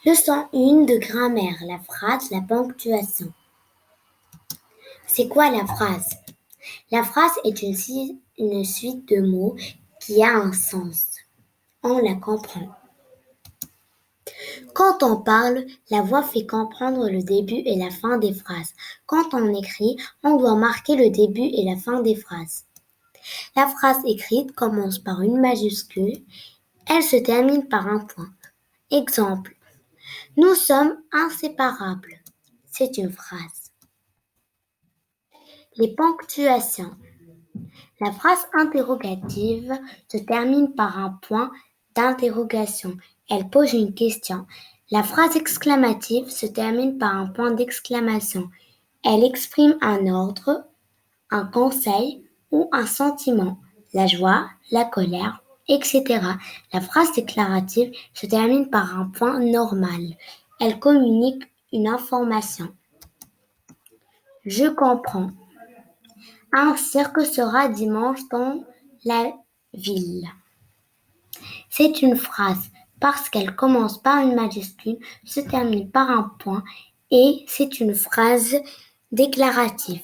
Leçon 1 de grammaire, la phrase, la ponctuation. C'est quoi la phrase? La phrase est une suite de mots qui a un sens. On la comprend. Quand on parle, la voix fait comprendre le début et la fin des phrases. Quand on écrit, on doit marquer le début et la fin des phrases. La phrase écrite commence par une majuscule, elle se termine par un point. Exemple. Nous sommes inséparables. C'est une phrase. Les ponctuations. La phrase interrogative se termine par un point d'interrogation. Elle pose une question. La phrase exclamative se termine par un point d'exclamation. Elle exprime un ordre, un conseil ou un sentiment, la joie, la colère, etc. La phrase déclarative se termine par un point normal. Elle communique une information. Je comprends. Un cirque sera dimanche dans la ville. C'est une phrase parce qu'elle commence par une majuscule, se termine par un point et c'est une phrase déclarative.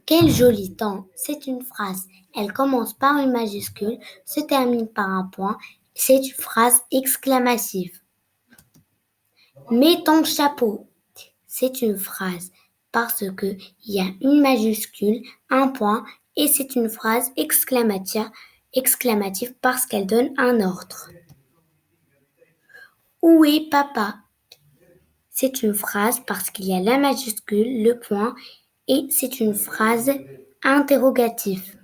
Quel joli temps! C'est une phrase. Elle commence par une majuscule, se termine par un point. C'est une phrase exclamative. Mets ton chapeau. C'est une phrase parce que il y a une majuscule, un point et c'est une phrase exclamative parce qu'elle donne un ordre. Où est papa? C'est une phrase parce qu'il y a la majuscule, le point et c'est une phrase interrogative.